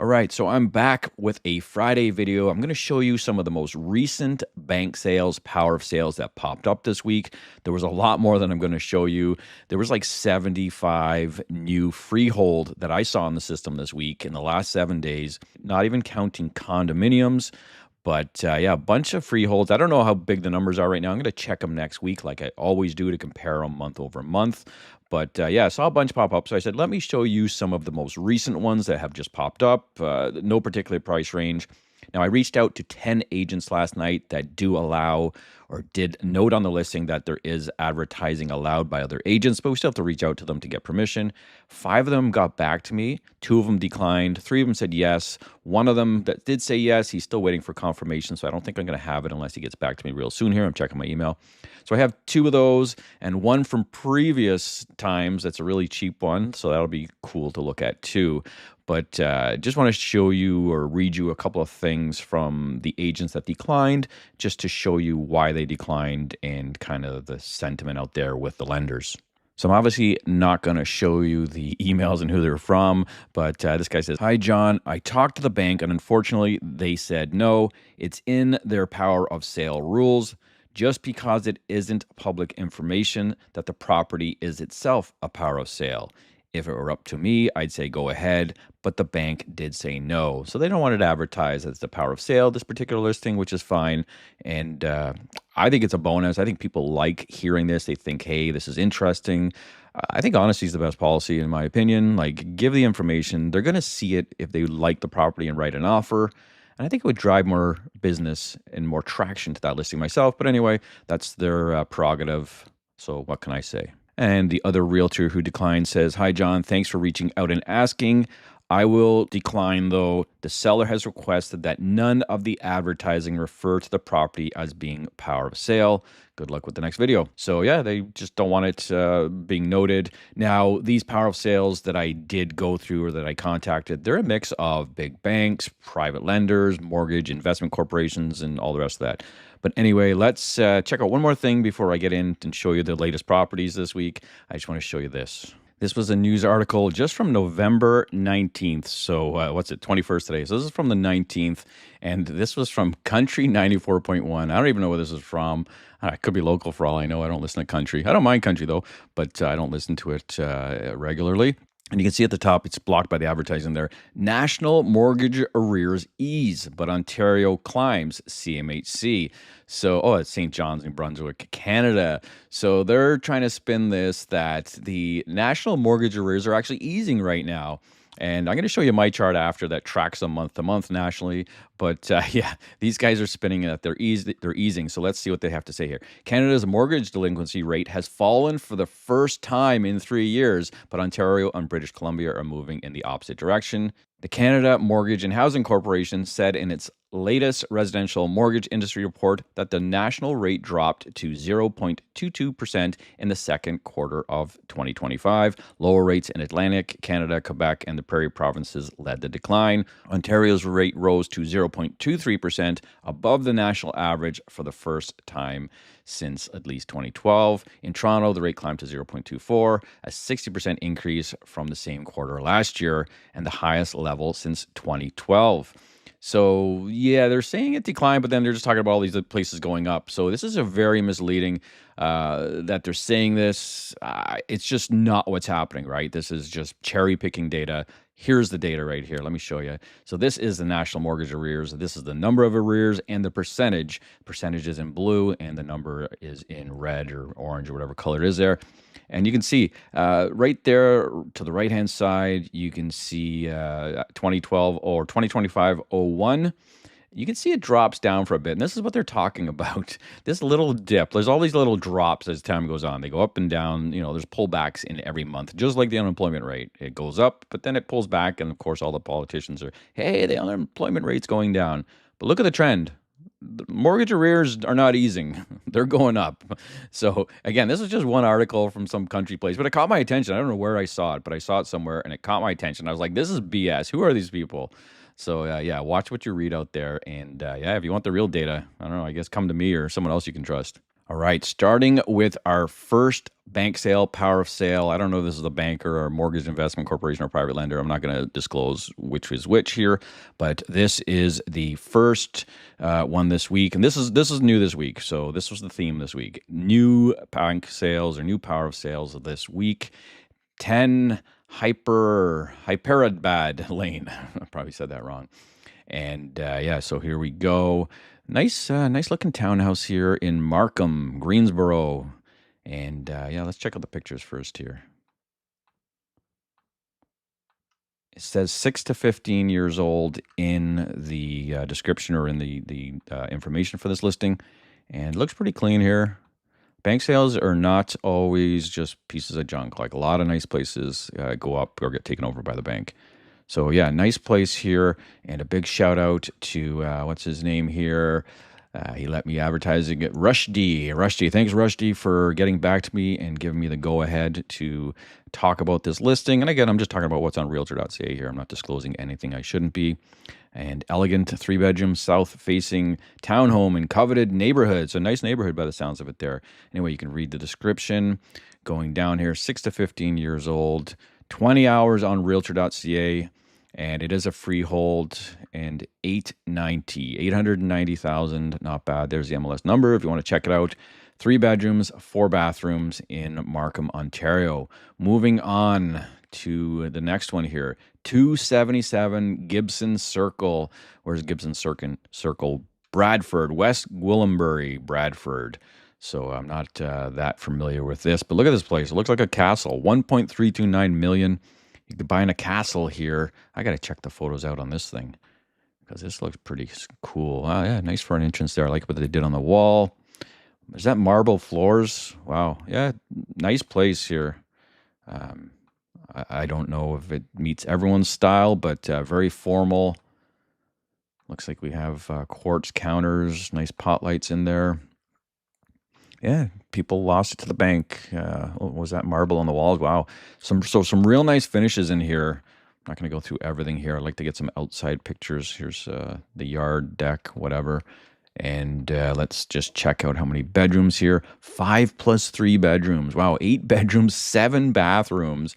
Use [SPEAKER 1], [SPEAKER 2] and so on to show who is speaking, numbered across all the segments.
[SPEAKER 1] All right, so I'm back with a Friday video. I'm going to show you some of the most recent bank sales, power of sales that popped up this week. There was a lot more than I'm going to show you. There was like 75 new freehold that I saw in the system this week in the last 7 days, not even counting condominiums. But yeah, a bunch of freeholds. I don't know how big the numbers are right now. I'm going to check them next week, like I always do, to compare them month over month. But yeah, I saw a bunch pop up. So I said, let me show you some of the most recent ones that have just popped up. No particular price range. Now, I reached out to 10 agents last night that do allow or did note on the listing that there is advertising allowed by other agents, but we still have to reach out to them to get permission. 5 of them got back to me. 2 of them declined. 3 of them said yes. One of them that did say yes, he's still waiting for confirmation, so I don't think I'm going to have it unless he gets back to me real soon here. I'm checking my email. So I have 2 of those and one from previous times that's a really cheap one, so that'll be cool to look at too. But just want to show you or read you a couple of things from the agents that declined, just to show you why they declined and kind of the sentiment out there with the lenders. So I'm obviously not going to show you the emails and who they're from, but this guy says, "Hi, John. I talked to the bank, and unfortunately, they said no. It's in their power of sale rules. Just because it isn't public information that the property is itself a power of sale. If it were up to me, I'd say go ahead, but the bank did say no." So they don't want it advertised as the power of sale, this particular listing, which is fine. And I think it's a bonus. I think people like hearing this. They think, hey, this is interesting. I think honesty is the best policy, in my opinion. Like, give the information. They're going to see it if they like the property and write an offer. And I think it would drive more business and more traction to that listing myself. But anyway, that's their prerogative. So what can I say? And the other realtor who declined says, "Hi, John. Thanks for reaching out and asking. I will decline, though. The seller has requested that none of the advertising refer to the property as being power of sale. Good luck with the next video." So yeah, they just don't want it being noted. Now, these power of sales that I did go through or that I contacted, they're a mix of big banks, private lenders, mortgage, investment corporations, and all the rest of that. But anyway, let's check out one more thing before I get in and show you the latest properties this week. I just want to show you this. This was a news article just from November 19th. So what's it, 21st today. So this is from the 19th. And this was from Country 94.1. I don't even know where this is from. It could be local for all I know. I don't listen to country. I don't mind country, though, but I don't listen to it regularly. And you can see at the top, it's blocked by the advertising there. National mortgage arrears ease, but Ontario climbs CMHC. So, it's St. John's, New Brunswick, Canada. So they're trying to spin this that the national mortgage arrears are actually easing right now. And I'm going to show you my chart after that tracks them month to month nationally. But yeah, these guys are spinning it. They're easing. So let's see what they have to say here. Canada's mortgage delinquency rate has fallen for the first time in 3 years, but Ontario and British Columbia are moving in the opposite direction. The Canada Mortgage and Housing Corporation said in its latest residential mortgage industry report that the national rate dropped to 0.22% in the second quarter of 2025. Lower rates in Atlantic Canada, Quebec, and the Prairie provinces led the decline. Ontario's rate rose to 0.23%, above the national average for the first time since at least 2012. In Toronto, the rate climbed to 0.24, a 60% increase from the same quarter last year, and the highest level since 2012. So yeah, they're saying it declined, but then they're just talking about all these places going up. So this is a very misleading that they're saying this. It's just not what's happening, right? This is just cherry picking data. Here's the data right here. Let me show you. So this is the national mortgage arrears. This is the number of arrears and the percentage. Percentage is in blue and the number is in red or orange or whatever color it is there. And you can see right there to the right-hand side, you can see 2012 or 2025-01. You can see it drops down for a bit. And this is what they're talking about. This little dip. There's all these little drops as time goes on. They go up and down. There's pullbacks in every month, just like the unemployment rate. It goes up, but then it pulls back. And of course, all the politicians are, hey, the unemployment rate's going down. But look at the trend. The mortgage arrears are not easing. They're going up. So again, this is just one article from some country place, but it caught my attention. I don't know where I saw it, but I saw it somewhere and it caught my attention. I was like, this is BS. Who are these people? So yeah, watch what you read out there. And yeah, if you want the real data, I don't know, I guess come to me or someone else you can trust. All right, starting with our first bank sale, power of sale. I don't know if this is a banker or a mortgage investment corporation or private lender. I'm not going to disclose which is which here, but this is the first one this week, and this is new this week. So this was the theme this week: new bank sales or new power of sales of this week. 10 Hyperabad Lane. I probably said that wrong. And yeah, so here we go. Nice looking townhouse here in Markham, Greensboro. And yeah, let's check out the pictures first here. It says 6 to 15 years old in the description or in the information for this listing. And it looks pretty clean here. Bank sales are not always just pieces of junk. Like a lot of nice places go up or get taken over by the bank. So yeah, nice place here, and a big shout out to what's his name here. He let me advertising it. Rushdie, thanks Rushdie for getting back to me and giving me the go ahead to talk about this listing. And again, I'm just talking about what's on Realtor.ca here. I'm not disclosing anything I shouldn't be. And elegant 3-bedroom south-facing townhome in coveted neighborhood. It's a nice neighborhood by the sounds of it there. Anyway, you can read the description. Going down here, 6 to 15 years old, 20 hours on Realtor.ca. And it is a freehold, and 890,000, not bad. There's the MLS number if you want to check it out. 3 bedrooms, 4 bathrooms in Markham, Ontario. Moving on to the next one here, 277 Gibson Circle. Where's Gibson Circle? Bradford, West Gwillimbury, Bradford. So I'm not that familiar with this, but look at this place. It looks like a castle. 1.329 million. You could buy in a castle here. I got to check the photos out on this thing because this looks pretty cool. Oh, yeah, nice front entrance there. I like what they did on the wall. Is that marble floors? Wow. Yeah, nice place here. I don't know if it meets everyone's style, but very formal. Looks like we have quartz counters, nice pot lights in there. Yeah, people lost it to the bank. Was that marble on the walls? Wow. Some real nice finishes in here. I'm not going to go through everything here. I'd like to get some outside pictures. Here's the yard, deck, whatever. And let's just check out how many bedrooms here. 5 plus 3 bedrooms. Wow, 8 bedrooms, 7 bathrooms,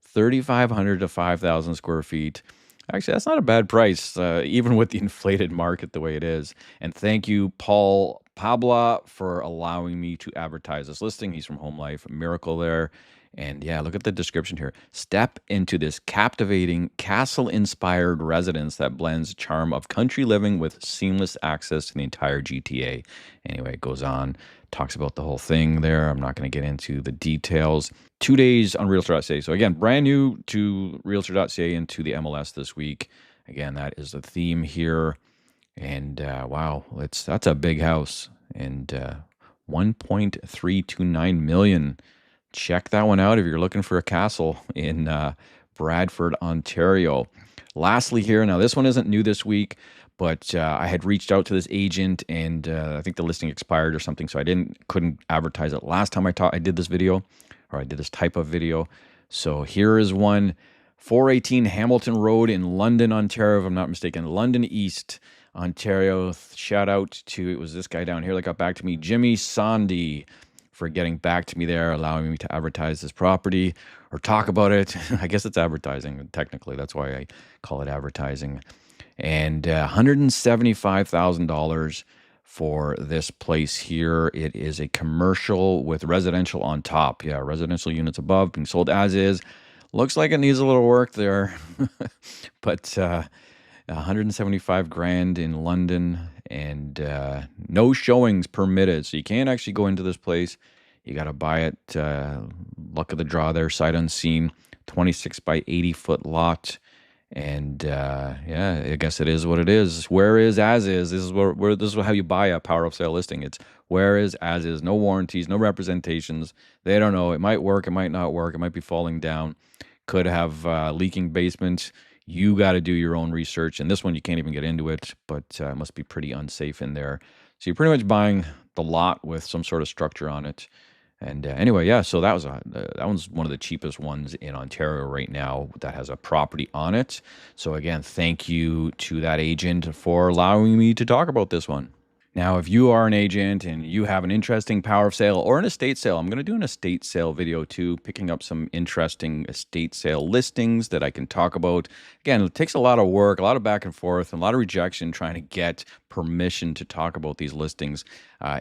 [SPEAKER 1] 3,500 to 5,000 square feet. Actually, that's not a bad price, even with the inflated market the way it is. And thank you, Paul Pabla, for allowing me to advertise this listing. He's from Home Life, a miracle there. And yeah, look at the description here. Step into this captivating castle-inspired residence that blends charm of country living with seamless access to the entire GTA. Anyway, it goes on, talks about the whole thing there. I'm not going to get into the details. 2 days on Realtor.ca. So again, brand new to Realtor.ca and to the MLS this week. Again, that is the theme here. And wow, that's a big house. And 1.329 million. Check that one out if you're looking for a castle in Bradford, Ontario. Lastly here, now this one isn't new this week, but I had reached out to this agent, and I think the listing expired or something, so I couldn't advertise it last time I did this video, or I did this type of video. So here is one, 418 Hamilton Road in London, Ontario, if I'm not mistaken, London East, Ontario. Shout out to, it was this guy down here that got back to me, Jimmy Sandy, for getting back to me there, allowing me to advertise this property or talk about it. I guess it's advertising, technically. That's why I call it advertising. And $175,000 for this place here. It is a commercial with residential on top. Yeah, residential units above, being sold as is. Looks like it needs a little work there. But 175 grand in London, and no showings permitted. So you can't actually go into this place. You got to buy it. Luck of the draw there, sight unseen. 26 by 80 foot lot. And yeah, I guess it is what it is. Where is as is. This is this is how you buy a power of sale listing. It's where is as is. No warranties, no representations. They don't know. It might work. It might not work. It might be falling down. Could have leaking basement. You got to do your own research. And this one, you can't even get into it, but it must be pretty unsafe in there. So you're pretty much buying the lot with some sort of structure on it. And anyway, yeah, so that one's one of the cheapest ones in Ontario right now that has a property on it. So again, thank you to that agent for allowing me to talk about this one. Now, if you are an agent and you have an interesting power of sale or an estate sale, I'm going to do an estate sale video too, picking up some interesting estate sale listings that I can talk about. Again, it takes a lot of work, a lot of back and forth, and a lot of rejection trying to get permission to talk about these listings.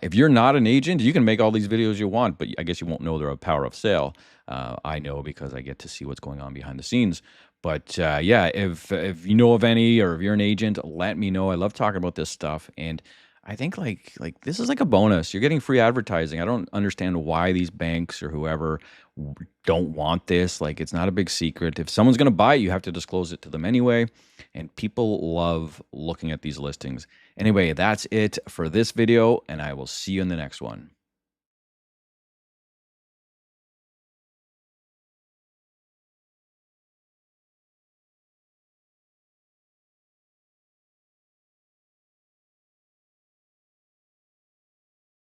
[SPEAKER 1] If you're not an agent, you can make all these videos you want, but I guess you won't know they're a power of sale. I know because I get to see what's going on behind the scenes. But yeah, if you know of any or if you're an agent, let me know. I love talking about this stuff. And I think this is like a bonus. You're getting free advertising. I don't understand why these banks or whoever don't want this. Like it's not a big secret. If someone's going to buy it, you have to disclose it to them anyway. And people love looking at these listings. Anyway, that's it for this video, and I will see you in the next one.